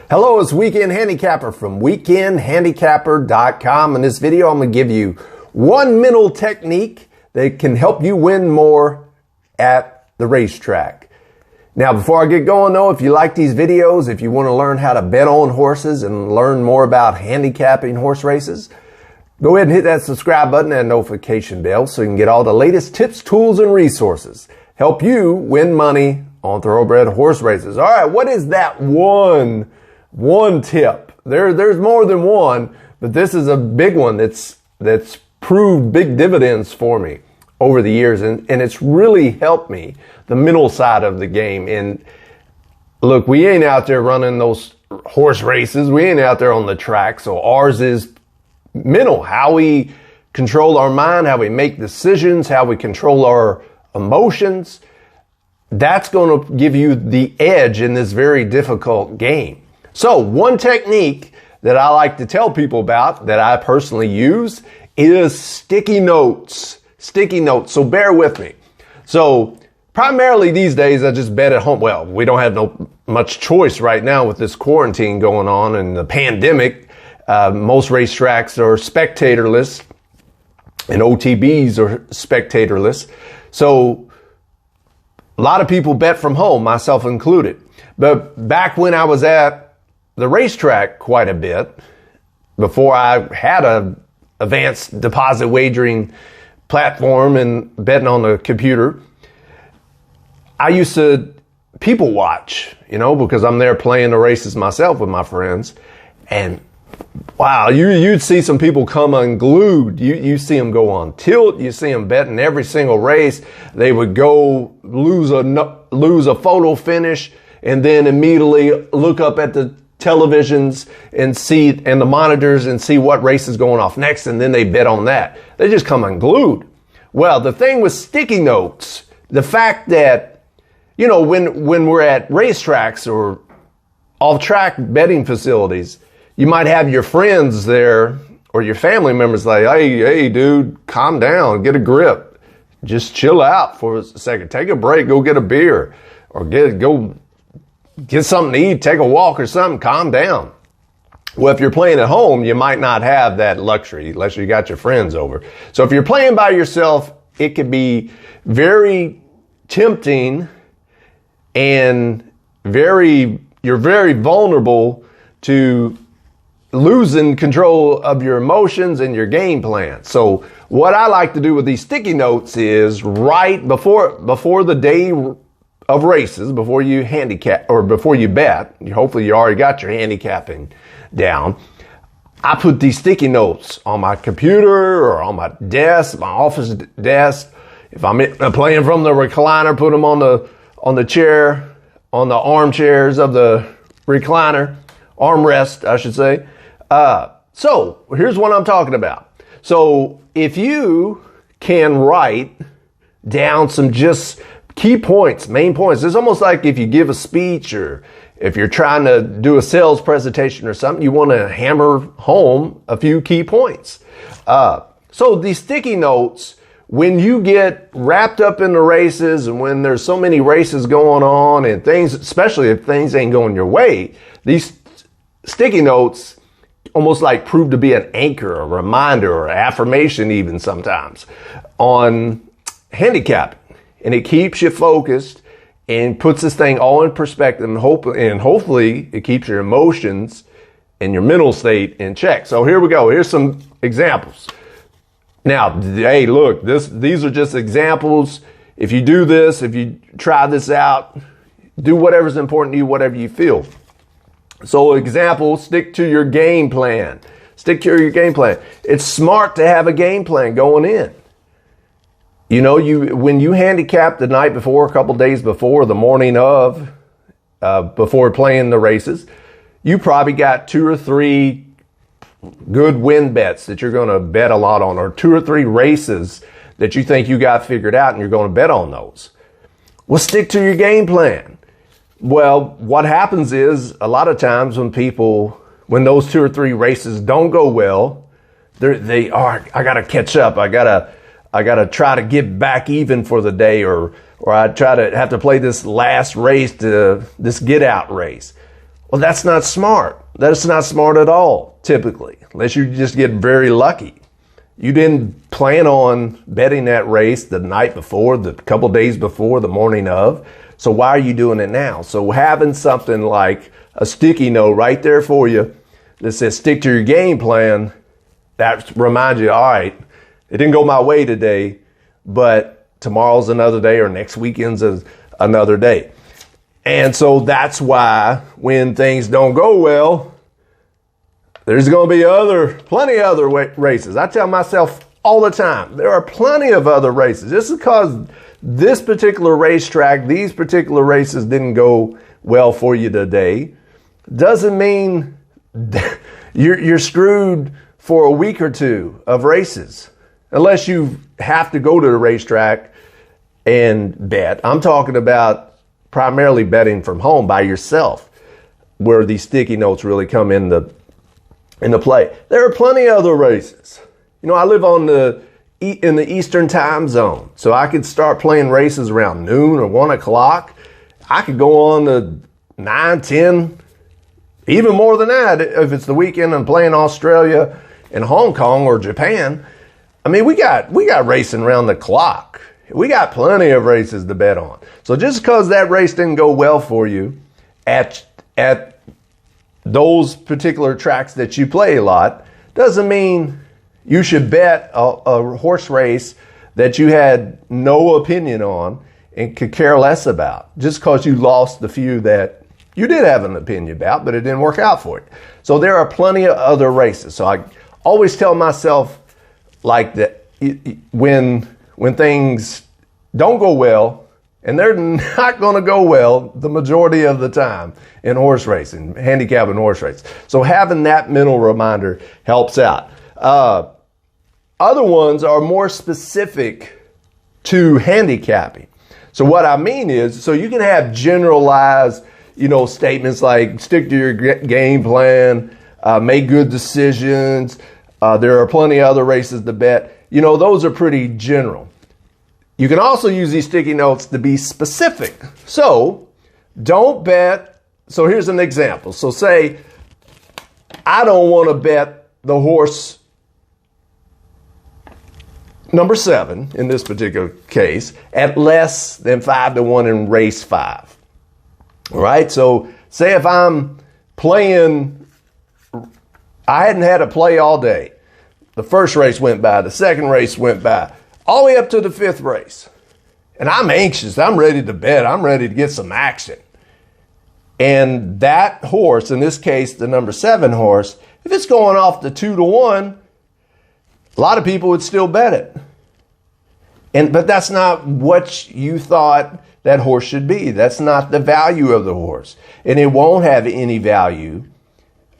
Hello, it's Weekend Handicapper from weekendhandicapper.com. In this video, I'm going to give you one mental technique that can help you win more at the racetrack. Now, before I get going though, if you like these videos, if you want to learn how to bet on horses and learn more about handicapping horse races, go ahead and hit that subscribe button and notification bell so you can get all the latest tips, tools, and resources. Help you win money on thoroughbred horse races. All right, what is that one tip? There's more than one, but this is a big one that's proved big dividends for me over the years, and it's really helped me, the mental side of the game. And look, we ain't out there running those horse races. We ain't out there on the track, so ours is mental. How we control our mind, how we make decisions, how we control our emotions. That's going to give you the edge in this very difficult game. So one technique that I like to tell people about that I personally use is sticky notes. Sticky notes. So bear with me. So primarily these days I just bet at home. Well, we don't have much choice right now with this quarantine going on and the pandemic. Most racetracks are spectatorless and OTBs are spectatorless. So a lot of people bet from home, myself included. But back when I was at the racetrack quite a bit, before I had a advanced deposit wagering platform and betting on the computer, I used to people watch, because I'm there playing the races myself with my friends. And wow, you'd see some people come unglued. You see them go on tilt. You see them betting every single race. They would go lose a photo finish and then immediately look up at the televisions and the monitors and see what race is going off next, and then they bet on that. They just come unglued. Well, the thing with sticky notes, the fact that, when we're at racetracks or off-track betting facilities, you might have your friends there or your family members like, hey, dude, calm down, get a grip. Just chill out for a second. Take a break, go get a beer or go get something to eat, take a walk or something, calm down. Well, if you're playing at home, you might not have that luxury unless you got your friends over. So if you're playing by yourself, it could be very tempting and you're very vulnerable to losing control of your emotions and your game plan. So what I like to do with these sticky notes is right before the day of races, before you handicap or before you bet, hopefully you already got your handicapping down, I put these sticky notes on my computer or on my desk, my office desk. If I'm playing from the recliner, put them on the chair, on the armchairs of the recliner, armrest, I should say. So here's what I'm talking about. So if you can write down some just key points, main points, it's almost like if you give a speech or if you're trying to do a sales presentation or something, you want to hammer home a few key points. So these sticky notes, when you get wrapped up in the races and when there's so many races going on and things, especially if things ain't going your way, these sticky notes almost like prove to be an anchor, a reminder, or affirmation even sometimes on handicapping. And it keeps you focused and puts this thing all in perspective and hopefully it keeps your emotions and your mental state in check. So here we go. Here's some examples. Now, hey, look, these are just examples. If you do this, if you try this out, do whatever's important to you, whatever you feel. So example, stick to your game plan. Stick to your game plan. It's smart to have a game plan going in. When you handicap the night before, a couple days before, the morning of, before playing the races, you probably got 2 or 3 good win bets that you're going to bet a lot on, or 2 or 3 races that you think you got figured out and you're going to bet on those. Well, stick to your game plan. Well, what happens is a lot of times when those 2 or 3 races don't go well, I got to catch up. I got to try to get back even for the day, or I try to have to play this last race, this get out race. Well, that's not smart. That's not smart at all, typically, unless you just get very lucky. You didn't plan on betting that race the night before, the couple days before, the morning of. So why are you doing it now? So having something like a sticky note right there for you that says stick to your game plan, that reminds you, all right, it didn't go my way today, but tomorrow's another day or next weekend's another day. And so that's why when things don't go well, there's going to be plenty of other races. I tell myself all the time, there are plenty of other races. Just because this particular racetrack, these particular races didn't go well for you today, doesn't mean you're screwed for a week or two of races. Unless you have to go to the racetrack and bet. I'm talking about primarily betting from home by yourself, where these sticky notes really come into play. There are plenty of other races. You know, I live in the Eastern time zone, so I could start playing races around noon or 1 o'clock. I could go on to 9, 10, even more than that if it's the weekend and playing Australia and Hong Kong or Japan. I mean, we got racing around the clock. We got plenty of races to bet on. So just because that race didn't go well for you at those particular tracks that you play a lot, doesn't mean you should bet a horse race that you had no opinion on and could care less about, just because you lost the few that you did have an opinion about, but it didn't work out for you. So there are plenty of other races. So I always tell myself, like, that when things don't go well, and they're not going to go well the majority of the time in horse racing, handicapping horse race. So having that mental reminder helps out. Other ones are more specific to handicapping. So what I mean is, so you can have generalized, statements like stick to your game plan, make good decisions. There are plenty of other races to bet. Those are pretty general. You can also use these sticky notes to be specific. So don't bet. So here's an example. So say I don't want to bet the horse number 7 in this particular case at less than 5-1 in race 5. All right. So say if I'm playing, I hadn't had a play all day. The first race went by, the second race went by, all the way up to the 5th race. And I'm anxious. I'm ready to bet. I'm ready to get some action. And that horse, in this case, the number 7 horse, if it's going off the 2-1, a lot of people would still bet it. But that's not what you thought that horse should be. That's not the value of the horse. And it won't have any value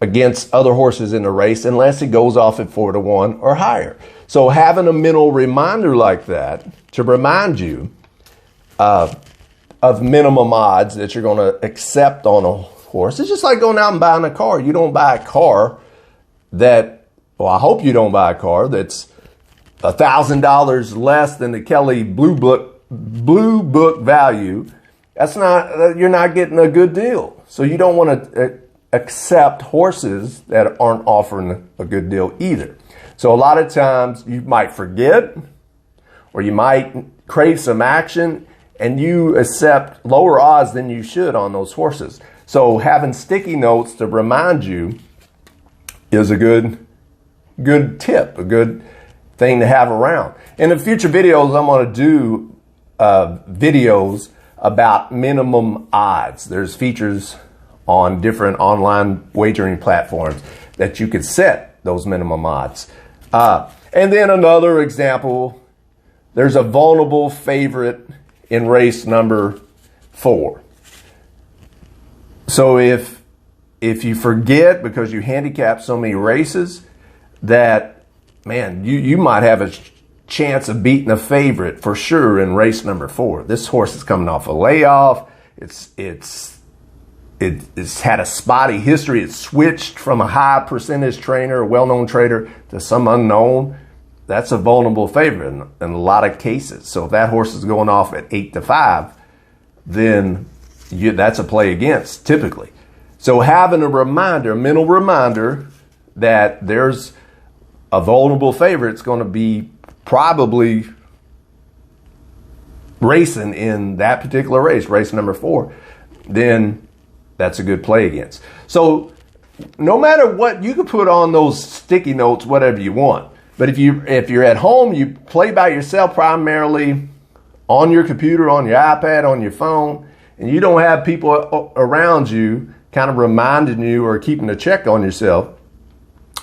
against other horses in the race unless it goes off at 4-1 or higher. So having a mental reminder like that to remind you of minimum odds that you're going to accept on a horse. It's just like going out and buying a car. You don't buy a car I hope you don't buy a car that's $1,000 less than the Kelly Blue Book value. You're not getting a good deal. So you don't want to accept horses that aren't offering a good deal either. So a lot of times you might forget, or you might crave some action, and you accept lower odds than you should on those horses. So having sticky notes to remind you is a good tip, a good thing to have around. In the future videos, I'm going to do videos about minimum odds. There's features on different online wagering platforms that you can set those minimum odds. And then another example, there's a vulnerable favorite in race number 4. So if you forget because you handicap so many races that, man, you might have a chance of beating a favorite for sure in race number 4. This horse is coming off a layoff. It's had a spotty history. It's switched from a high percentage trainer, a well-known trainer, to some unknown. That's a vulnerable favorite in a lot of cases. So if that horse is going off at 8-5, then that's a play against typically. So having a reminder, a mental reminder that there's a vulnerable favorite that's going to be probably racing in that particular race, race number 4, then that's a good play against. So no matter what, you can put on those sticky notes, whatever you want. But if you're at home, you play by yourself primarily on your computer, on your iPad, on your phone, and you don't have people around you kind of reminding you or keeping a check on yourself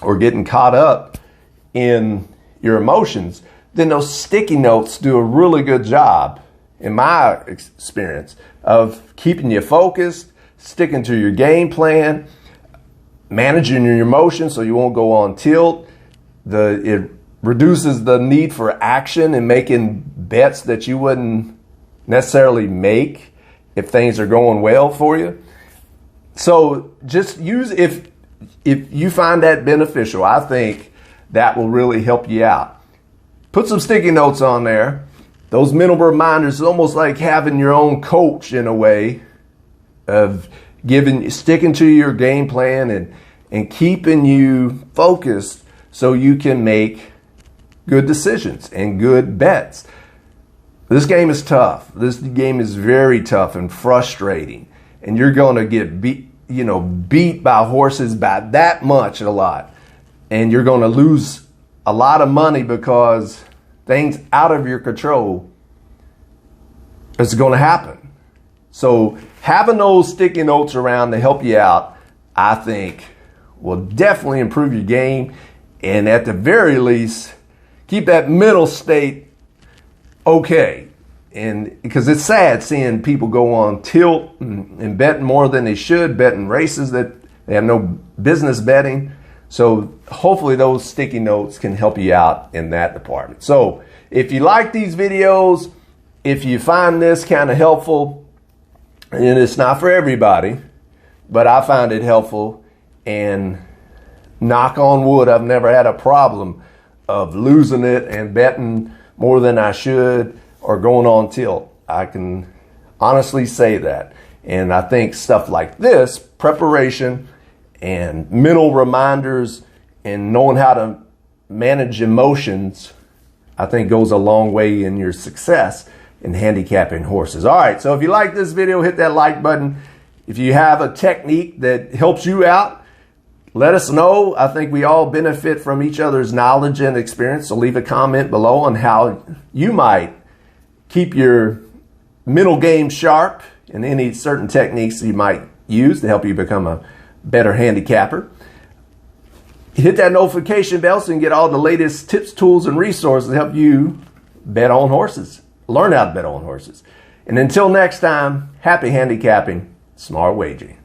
or getting caught up in your emotions, then those sticky notes do a really good job, in my experience, of keeping you focused, sticking to your game plan, managing your emotions so you won't go on tilt. It reduces the need for action and making bets that you wouldn't necessarily make if things are going well for you. So just use, if you find that beneficial, I think that will really help you out. Put some sticky notes on there. Those mental reminders is almost like having your own coach in a way of sticking to your game plan and keeping you focused so you can make good decisions and good bets. This game is tough. This game is very tough and frustrating. And you're going to get beat by horses by that much a lot. And you're going to lose a lot of money because things out of your control is going to happen. So having those sticky notes around to help you out, I think, will definitely improve your game. And at the very least, keep that mental state okay. And because it's sad seeing people go on tilt and betting more than they should, betting races that they have no business betting. So hopefully those sticky notes can help you out in that department. So if you like these videos, if you find this kind of helpful, and it's not for everybody, but I find it helpful, and knock on wood, I've never had a problem of losing it and betting more than I should or going on tilt. I can honestly say that. And I think stuff like this, preparation and mental reminders and knowing how to manage emotions, I think goes a long way in your success in handicapping horses. All right, so if you like this video, hit that like button. If you have a technique that helps you out, let us know. I think we all benefit from each other's knowledge and experience. So leave a comment below on how you might keep your mental game sharp and any certain techniques you might use to help you become a better handicapper. Hit that notification bell so you can get all the latest tips, tools, and resources to help you bet on horses. Learn how to bet on horses. And until next time, happy handicapping, smart wagering.